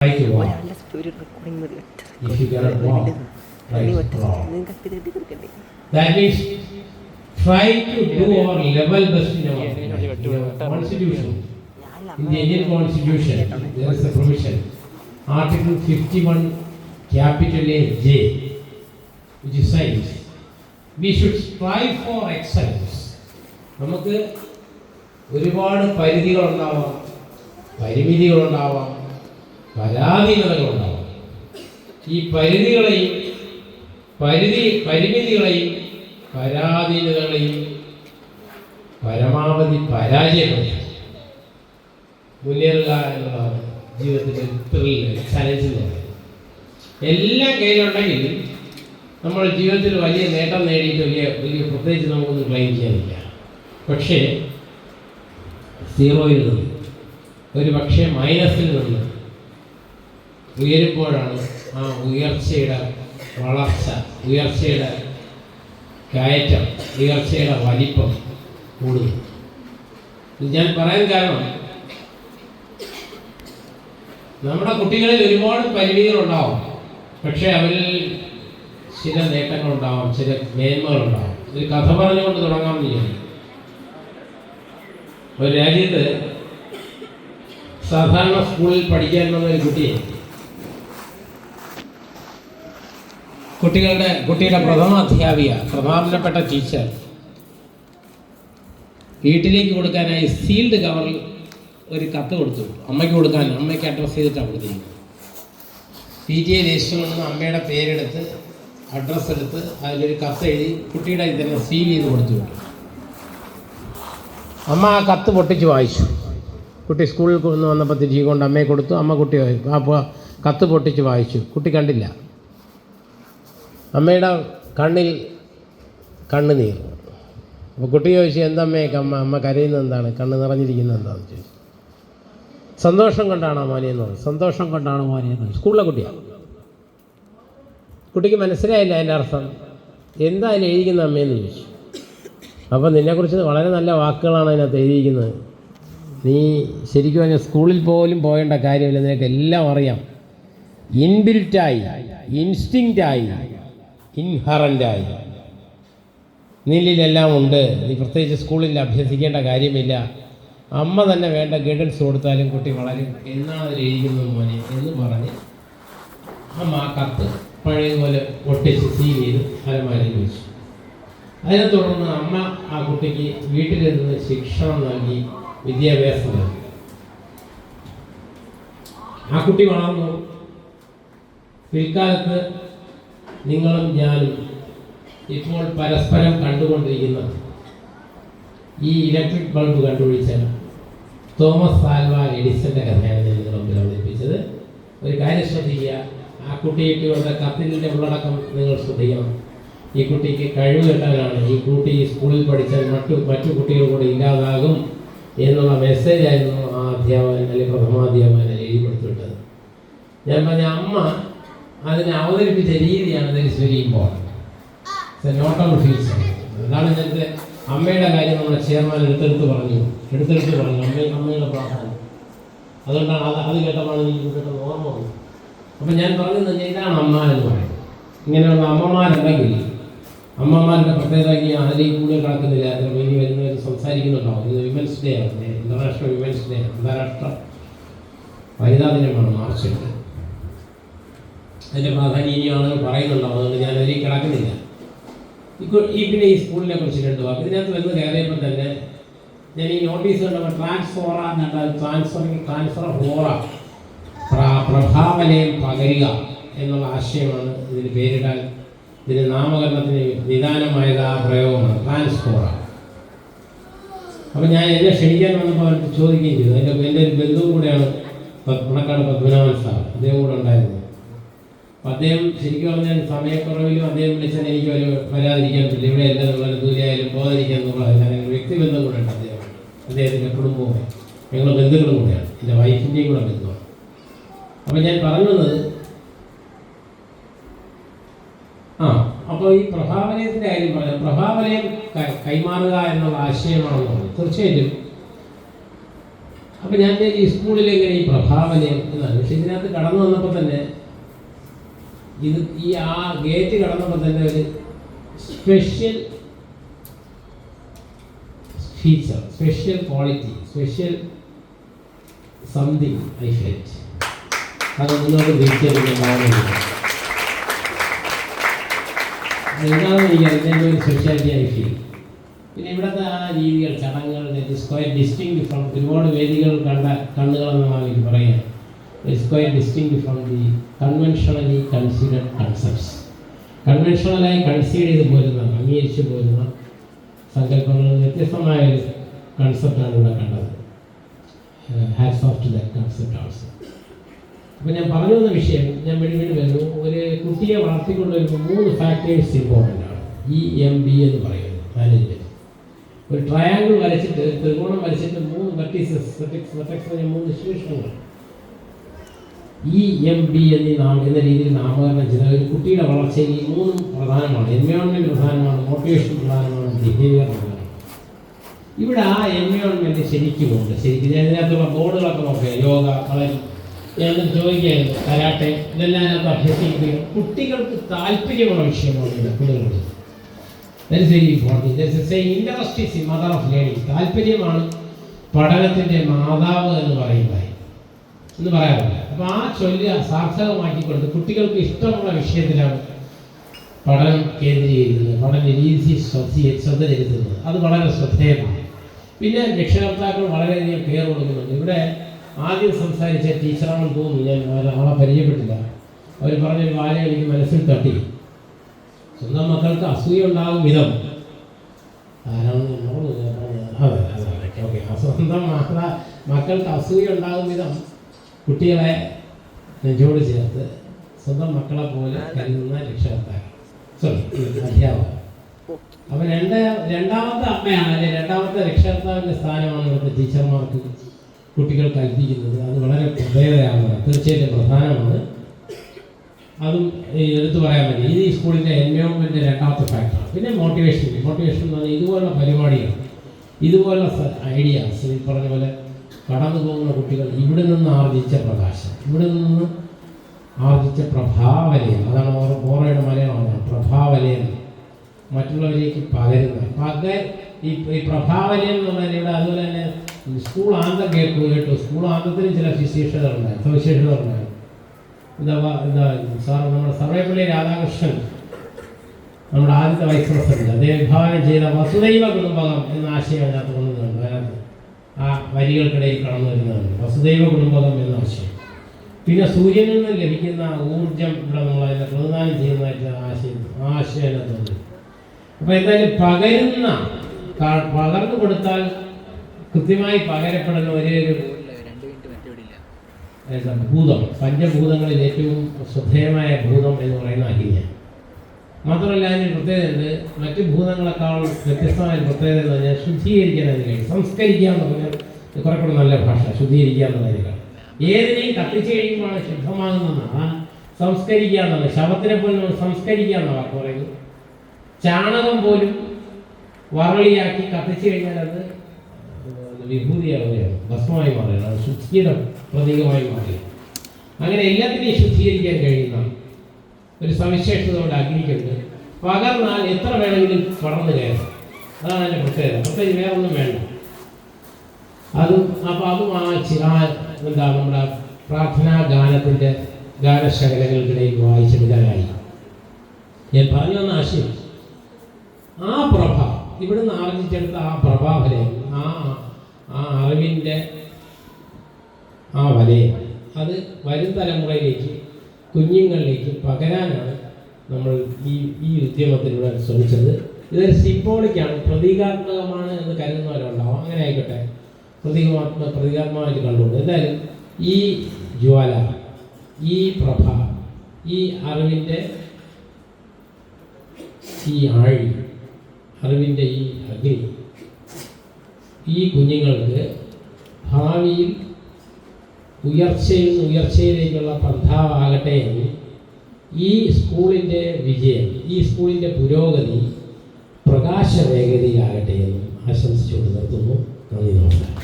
Try to walk. If you cannot walk, try to crawl. That means try to do our level best in our constitution. In the Indian constitution, there is a provision. Article 51, capital A, J, which says we should strive for excellence. നമുക്ക് ഒരുപാട് പരിധികളുണ്ടാവാം, പരിമിതികളുണ്ടാവാം, പരാധീനതകളുണ്ടാവാം. ഈ പരിമിതികളെയും പരാധീനതകളെയും പരമാവധി പരാജയപ്പെടുത്തുക, മുന്നേറുക എന്നുള്ളതാണ് ജീവിതത്തിൻ്റെ challenge എന്ന് പറയുന്നത്. എല്ലാം കയ്യിലുണ്ടെങ്കിൽ നമ്മൾ ജീവിതത്തിൽ വലിയ നേട്ടം നേടിയിട്ട് വലിയ പ്രത്യേകിച്ച് നമുക്കൊന്നും ക്ലെയിം ചെയ്യാനില്ല. പക്ഷേ സീറോയിൽ നിന്ന് ഒരു പക്ഷേ മൈനസിൽ നിന്ന് ഉയരുമ്പോഴാണ് ആ ഉയർച്ചയുടെ വളർച്ച, ഉയർച്ചയുടെ കയറ്റം, ഉയർച്ചയുടെ വലിപ്പം കൂടുന്നു. ഞാൻ പറയാൻ കാരണം നമ്മുടെ കുട്ടികളിൽ ഒരുപാട് പരിമിതികളുണ്ടാവും, പക്ഷേ അവരിൽ ചില നേട്ടങ്ങളുണ്ടാവാം, ചില മേന്മകളുണ്ടാവും. ഒരു കഥ പറഞ്ഞുകൊണ്ട് തുടങ്ങാമെന്ന് വിചാരിക്കും. ഒരു രാജ്യത്ത് സാധാരണ സ്കൂളിൽ പഠിക്കാൻ വന്ന ഒരു കുട്ടിയുടെ പ്രധാനപ്പെട്ട ടീച്ചർ വീട്ടിലേക്ക് കൊടുക്കാനായി സീൽഡ് കവറിൽ ഒരു കത്ത് കൊടുത്തു. അമ്മയ്ക്ക് കൊടുക്കാൻ, അമ്മയ്ക്ക് അഡ്രസ്സ് ചെയ്തിട്ടാണ് കൊടുത്തിരിക്കുന്നത്. PTA രജിസ്റ്ററിൽ നിന്ന് അമ്മയുടെ പേരെടുത്ത് അഡ്രസ്സ് എടുത്ത് അതിലൊരു കത്ത് എഴുതി കുട്ടിയുടെ തന്നെ സീൽ ചെയ്ത് കൊടുത്തു വിട്ടു. അമ്മ ആ കത്ത് പൊട്ടിച്ച് വായിച്ചു. കുട്ടി സ്കൂളിൽ നിന്ന് വന്നപ്പോൾ തിരിച്ചു കൊണ്ട് അമ്മയെ കൊടുത്തു. അമ്മ കുട്ടി അപ്പോൾ കത്ത് പൊട്ടിച്ച് വായിച്ചു. കുട്ടി കണ്ടില്ല. അമ്മയുടെ കണ്ണിൽ കണ്ണുനീർ. അപ്പോൾ കുട്ടി ചോദിച്ചു, എന്തമ്മയൊക്കെ അമ്മ കരയുന്നത് എന്താണ്, കണ്ണ് നിറഞ്ഞിരിക്കുന്നത് എന്താണെന്ന് ചോദിച്ചു. സന്തോഷം കൊണ്ടാണോ മോനെയെന്ന് പറഞ്ഞു. സന്തോഷം കൊണ്ടാണോ മോനെയെന്ന് പറഞ്ഞു. സ്കൂളിലെ കുട്ടിയാണ്. കുട്ടിക്ക് മനസ്സിലായില്ല അതിൻ്റെ അർത്ഥം. എന്താ അതിൽ എഴുതിക്കുന്ന അമ്മയെന്ന് ചോദിച്ചു. അപ്പോൾ നിന്നെക്കുറിച്ച് വളരെ നല്ല വാക്കുകളാണ് അതിനകത്ത് എഴുതിയിരിക്കുന്നത്. നീ ശരിക്കും പറഞ്ഞാൽ സ്കൂളിൽ പോലും പോകേണ്ട കാര്യമില്ല, നിനക്ക് എല്ലാം അറിയാം. ഇൻബിൽറ്റായി, ഇൻസ്റ്റിങ്റ്റായി, ഇൻഹറൻ്റായി നിന്നിലെല്ലാം ഉണ്ട്. നീ പ്രത്യേകിച്ച് സ്കൂളിൽ അഭ്യസിക്കേണ്ട കാര്യമില്ല. അമ്മ തന്നെ വേണ്ട ഗൈഡൻസ് കൊടുത്താലും കുട്ടി വളരും എന്നാണ് അതിൽ എഴുതിക്കുന്നത് മോനെ എന്ന് പറഞ്ഞ് അമ്മ ആ കത്ത് പഴയതുപോലെ ഒട്ടിച്ച് സീൽ ചെയ്ത് അലമാരയിൽ വെച്ചു. അതിനെ തുടർന്ന് അമ്മ ആ കുട്ടിക്ക് വീട്ടിലിരുന്ന് ശിക്ഷണം നൽകി, വിദ്യാഭ്യാസം നൽകി. ആ കുട്ടി വളർന്നു. പിൽക്കാലത്ത് നിങ്ങളും ഞാനും ഇപ്പോൾ പരസ്പരം കണ്ടുകൊണ്ടിരിക്കുന്ന ഈ ഇലക്ട്രിക് ബൾബ് കണ്ടുപിടിച്ച തോമസ് ആൽവാ എഡിസന്റെ കഥയാണ് ഞാൻ നിങ്ങളുടെ മുമ്പിൽ അവതരിപ്പിച്ചത്. ഒരു കാര്യം ശ്രദ്ധിക്കുക. ആ കുട്ടിയുടെ കത്തിൻ്റെ ഉള്ളടക്കം നിങ്ങൾ ശ്രദ്ധിക്കണം. ഈ കുട്ടിക്ക് കഴിവ് കെട്ടാനാണ്. ഈ കുട്ടി സ്കൂളിൽ പഠിച്ചാൽ മറ്റു കുട്ടികൾ കൂടെ ഇല്ലാതാകും എന്നുള്ള മെസ്സേജായിരുന്നു ആ അധ്യാപകൻ അല്ലെങ്കിൽ പ്രഥമാധ്യാപകൻ എഴുതി കൊടുത്തിട്ടത്. ഞാൻ പറഞ്ഞ അമ്മ അതിനെ അവതരിപ്പിച്ച രീതിയാണ് that very important. Note on feature. അതാണ് ഇന്നത്തെ അമ്മയുടെ കാര്യം നമ്മുടെ ചെയർമാൻ എടുത്തെടുത്ത് പറഞ്ഞു അമ്മയുടെ പ്രാധാന്യം. അതുകൊണ്ടാണ് അത് കേട്ടപ്പോൾ എനിക്ക് പെട്ടെന്ന് ഓർമ്മ വന്നു. അപ്പം ഞാൻ പറഞ്ഞത് ഇതാണ് അമ്മ എന്ന് പറയുന്നത്. ഇങ്ങനെയുള്ള അമ്മമാരുണ്ടെങ്കിൽ അമ്മമാരുടെ പ്രത്യേകത അതിലേക്ക് കൂടുതൽ കടക്കുന്നില്ല. ഇനി വരുന്നവർ സംസാരിക്കുന്നുണ്ടാവും. ഇത് വിമൻസ് ഡേ ആണ്, ഇൻ്റർനാഷണൽ വിമൻസ് ഡേ ആണ്, അന്താരാഷ്ട്ര വനിതാ ദിനമാണ് മാർച്ച് 8. അതിൻ്റെ പ്രാധാന്യം ഇനി ആളുകൾ പറയുന്നുണ്ടാവും. അതുകൊണ്ട് ഞാൻ അതിലേക്ക് കിടക്കുന്നില്ല. പിന്നെ ഈ സ്കൂളിനെ കുറിച്ച് 2 വാക്ക്. ഇതിനകത്ത് വന്ന് കയറിയപ്പോൾ തന്നെ ഞാൻ ഈ നോട്ടീസ് കണ്ടപ്പോൾ ട്രാൻസ്ഫോറ എന്നുണ്ടാകും. ട്രാൻസ്ഫർ ഹോറ, പ്രഭാവലയം പകരുക എന്നുള്ള ആശയമാണ് ഇതിന് പേരിടാൻ, ഇതിന് നാമകരണത്തിന് നിദാനമായത് ആ പ്രയോഗമാണ് ട്രാൻസ്ഫോറ. അപ്പം ഞാൻ എന്നെ ക്ഷണിക്കാൻ വന്നപ്പോൾ അവർക്ക് ചോദിക്കുകയും ചെയ്തു. എൻ്റെ ഒരു ബന്ധുവും കൂടെയാണ് മണക്കാട് പത്മനാഭൻ സാർ, അദ്ദേഹം കൂടെ ഉണ്ടായിരുന്നു. അപ്പം അദ്ദേഹം ശരിക്കും പറഞ്ഞാൽ സമയക്കുറവിലും അദ്ദേഹം വിളിച്ചാൽ എനിക്ക് വരാതിരിക്കാൻ പറ്റില്ല. ഇവിടെ എല്ലാം വളരെ ദൂരെയായാലും പോകാതിരിക്കാൻ എന്നുള്ളതല്ല. ഞങ്ങൾ വ്യക്തിബന്ധം കൂടെ ഉണ്ട് അദ്ദേഹത്തിൻ്റെ കുടുംബവുമായി. ഞങ്ങൾ ബന്ധുക്കളും കൂടെയാണ്, എൻ്റെ വൈഫിൻ്റെയും കൂടെ ബന്ധുവാണ്. അപ്പം ഞാൻ പറഞ്ഞത് അപ്പോൾ ഈ പ്രഭാവലയത്തിൻ്റെ കാര്യം പറയാം. പ്രഭാവലയം കൈമാറുക എന്നുള്ള ആശയമാണെന്ന് പറഞ്ഞു. തീർച്ചയായിട്ടും അപ്പം ഞാൻ ഈ സ്കൂളിലെങ്ങനെ ഈ പ്രഭാവലയം എന്നാണ്. പക്ഷെ ഇതിനകത്ത് കടന്നു വന്നപ്പോൾ തന്നെ ഈ ആ ഗേറ്റ് കടന്നപ്പോൾ തന്നെ ഒരു special feature, special quality, special something I felt. അത് മുന്നോട്ട് തിരിച്ചറിയുന്നുണ്ടാവുന്നില്ല. എന്താണെന്ന് എനിക്കറിയാം, ഒരു സ്പെഷ്യാലിറ്റി ഐ ഫീൽ. പിന്നെ ഇവിടുത്തെ ആ രീതികൾ, ചടങ്ങുകൾ, ക്വയറ്റ് ഡിസ്റ്റിങ്ക്ട് ഫ്രം ഒരുപാട് വേദികൾ കണ്ട കണ്ണുകളെന്നാണ് എനിക്ക് പറയുക. It's quite distinct from the conventionally considered concepts. കൺവെൻഷണലായി കൺസീഡ് ചെയ്ത് പോരുന്ന, അംഗീകരിച്ച് പോരുന്ന സങ്കല്പങ്ങൾ വ്യത്യസ്തമായ ഒരു കൺസെപ്റ്റാണ് ഇവിടെ കണ്ടത്. Hats of two that concept also. അപ്പോൾ ഞാൻ പറഞ്ഞു വന്ന വിഷയം ഞാൻ വീണ്ടും വരുന്നു. ഒരു കുട്ടിയെ വളർത്തിക്കൊണ്ടുവരുമ്പോൾ 3 ഫാക്ടേഴ്സ് ഇമ്പോർട്ടൻ്റ് ആണ്. EMB എന്ന് പറയുന്നത് മാനേജ്മെൻറ്റ്. ഒരു ട്രയാങ്കിൾ വരച്ചിട്ട്, ത്രികോണം വരച്ചിട്ട് 3 വെർട്ടിക്സ് 3 ശീർഷങ്ങൾ EMB എന്ന രീതിയിൽ നാമകരണം ചെയ്ത ഒരു കുട്ടിയുടെ വളർച്ചയിൽ ഈ 3 പ്രധാനമാണ്. എൻവയോൺമെൻറ്റ് പ്രധാനമാണ്, മോട്ടിവേഷൻ പ്രധാനമാണ്, ബിഹേവിയർ പ്രധാനമാണ്. ഇവിടെ ആ എൻവയോൺമെൻറ്റ് ശരിക്കുമുണ്ട്. ശരിക്കും ഞാൻ ഇതിനകത്തുള്ള ബോർഡുകളൊക്കെ നോക്കുക, യോഗ, കളരി, ഞാൻ ചോദിക്കുകയായിരുന്നു, കരാട്ടെ, ഇതെല്ലാം അതിനകത്ത് അഭ്യസിക്കുക. കുട്ടികൾക്ക് താല്പര്യമുള്ള വിഷയമാണ് കുട്ടികളുടെ. Interest is the mother of learning. താല്പര്യമാണ് പഠനത്തിൻ്റെ മാതാവ് എന്ന് പറയാറില്ല. അപ്പോൾ ആ ചൊല്ല് സാർത്ഥകമാക്കിക്കൊണ്ട് കുട്ടികൾക്ക് ഇഷ്ടമുള്ള വിഷയത്തിലാണ് പഠനം കേന്ദ്രീകരിക്കുന്നത്, പഠന രീതി ശ്രദ്ധ ചെലുത്തുന്നത്. അത് വളരെ ശ്രദ്ധേയമാണ്. പിന്നെ രക്ഷകർത്താക്കൾ വളരെയധികം കെയർ കൊടുക്കുന്നുണ്ട്. ഇവിടെ ആദ്യം സംസാരിച്ച ടീച്ചറാണെന്ന് തോന്നുന്നു, ഞാൻ ആളെ പരിചയപ്പെട്ടില്ല. അവർ പറഞ്ഞൊരു വാചകം എനിക്ക് മനസ്സിൽ തട്ടി. സ്വന്തം മക്കൾക്ക് അസൂയ ഉണ്ടാകും വിധം, സ്വന്തം മക്കൾക്ക് അസൂയ ഉണ്ടാകും വിധം കുട്ടികളെ നെഞ്ചോട് ചേർത്ത് സ്വന്തം മക്കളെ പോലെ കരുതുന്ന രക്ഷകർത്താക്കൾ, അധ്യാപകർ. അപ്പം രണ്ടാമത്തെ അമ്മയാണ്, അല്ലെങ്കിൽ രണ്ടാമത്തെ രക്ഷകർത്താവിൻ്റെ സ്ഥാനമാണ് ഇവിടുത്തെ ടീച്ചർമാർക്ക് കുട്ടികൾ കൽപ്പിക്കുന്നത്. അത് വളരെ പ്രത്യേകതയാണ്, തീർച്ചയായിട്ടും പ്രധാനമാണ്. അതും എടുത്തു പറയാൻ പറ്റും. ഇത് ഈ സ്കൂളിൻ്റെ എൻവയോൺമെൻറ്റ് രണ്ടാമത്തെ ഫാക്ടറാണ്. പിന്നെ മോട്ടിവേഷൻ എന്ന് പറഞ്ഞാൽ ഇതുപോലുള്ള പരിപാടികൾ, ഇതുപോലുള്ള ഐഡിയാസ്, ഈ പറഞ്ഞ പോലെ കടന്നു പോകുന്ന കുട്ടികൾ ഇവിടെ നിന്ന് ആർജിച്ച പ്രകാശം, ഇവിടെ നിന്ന് ആർജിച്ച പ്രഭാവലയം, അതാണ് ഓറയുടെ മലയാളമാണ് പ്രഭാവലയം, മറ്റുള്ളവരേക്ക് പകരുന്ന ഈ പ്രഭാവലയം എന്ന് പറഞ്ഞാൽ ഇവിടെ അതുപോലെ തന്നെ സ്കൂൾ ആന്തം കേട്ടു. സ്കൂൾ ആന്തത്തിന് ചില സവിശേഷതകളുണ്ടായിരുന്നു. എന്താ സാർ, നമ്മുടെ സർവേപ്പള്ളി രാധാകൃഷ്ണൻ, നമ്മുടെ ആദ്യത്തെ വൈസ് പ്രസിഡന്റ്, അദ്ദേഹം വിഭാവനം ചെയ്ത വസുദൈവ കുടുംബകം എന്ന ആശയം അതിനകത്ത് കൊണ്ടുവരുന്നുണ്ട്. അതിനകത്ത് ആ വരികൾക്കിടയിൽ കടന്നു വരുന്നതാണ് വസുദൈവ കുടുംബകം എന്ന ആശയം. പിന്നെ സൂര്യനിൽ നിന്ന് ലഭിക്കുന്ന ഊർജം ഇവിടെ നമ്മൾ അതിനെ പ്രതിദാനം ചെയ്യുന്നതായിട്ട് ആശയം അതിനകത്തുണ്ട്. അപ്പോൾ എന്തായാലും പകർന്നു കൊടുത്താൽ കൃത്യമായി പകരപ്പെടുന്ന ഒരേ ഒരു ഭൂതം, പഞ്ചഭൂതങ്ങളിൽ ഏറ്റവും ശ്രദ്ധേയമായ ഭൂതം എന്ന് പറയുന്ന അഗ്നിയാണ്. മാത്രമല്ല അതിന് പ്രത്യേകതയുണ്ട്, മറ്റു ഭൂതങ്ങളെക്കാൾ വ്യത്യസ്തമായ പ്രത്യേകത എന്ന് പറഞ്ഞാൽ ശുദ്ധീകരിക്കാൻ അതിന് കഴിയും. സംസ്കരിക്കുക എന്ന് പറഞ്ഞാൽ കുറെ കൂടെ നല്ല ഭാഷ, ശുദ്ധീകരിക്കുക എന്നുള്ളതിനേക്കാൾ. ഏതിനെയും കത്തിച്ച് കഴിയുമ്പോഴാണ് ശുദ്ധമാകുന്നതാണ്. സംസ്കരിക്കുക എന്നുള്ളത്, ശവത്തിനെ പോലും സംസ്കരിക്കുക എന്നാണ് പറയുന്നത്. ചാണകം പോലും വറളിയാക്കി കത്തിച്ച് കഴിഞ്ഞാൽ അത് വിഭൂതിയാവുകയാണ്, ഭസ്മമായി മാറുകയാണ്, അത് ശുദ്ധിയുടെ പ്രതീകമായി മാറുകയാണ്. അങ്ങനെ എല്ലാത്തിനെയും ശുദ്ധീകരിക്കാൻ കഴിയുന്ന ഒരു സവിശേഷതയോടെ അഗ്നിക്കുണ്ട്. പകർന്നാൽ എത്ര വേണമെങ്കിലും പടർന്നു കയറും. അതാണ് അതിൻ്റെ പ്രത്യേകത. പ്രത്യേകിച്ച് വേറെ ഒന്നും വേണ്ട. അതും എന്താ നമ്മുടെ പ്രാർത്ഥനാ ഗാനത്തിൻ്റെ ഗാനശകലങ്ങൾക്കിടയിൽ വായിച്ചെടുക്കാനായി ഞാൻ പറഞ്ഞു വന്ന ആശയം. ആ പ്രഭ ഇവിടുന്ന് ആർജിച്ചെടുത്ത ആ പ്രഭാവലയം, ആ അറിവിൻ്റെ ആ വലയം, അത് വരും തലമുറയിലേക്ക്, കുഞ്ഞുങ്ങളിലേക്ക് പകരാനാണ് നമ്മൾ ഈ ഉദ്യമത്തിലൂടെ ശ്രമിച്ചത്. ഇതൊരു സിംബോളിക്കാണ്, പ്രതീകാത്മകമാണ് എന്ന് കരുതുന്നവരുണ്ടാവും. അങ്ങനെ ആയിക്കോട്ടെ, പ്രതീകാത്മകമായിട്ട് കണ്ടുകൊണ്ട് എന്തായാലും ഈ ജ്വാല, ഈ പ്രഭ, ഈ അറിവിൻ്റെ ഈ ആഴി, അറിവിൻ്റെ ഈ അഗ്നി ഈ കുഞ്ഞുങ്ങൾക്ക് ഭാവിയിൽ ഉയർച്ചയിലേക്കുള്ള പന്ഥാവാകട്ടെ എന്ന് ഈ സ്കൂളിൻ്റെ വിജയം, ഈ സ്കൂളിൻ്റെ പുരോഗതി പ്രകാശവേഗതയിലാകട്ടെ എന്ന് ആശംസിച്ചുകൊണ്ട് നിർത്തുന്നു. നന്ദി, നമസ്കാരം.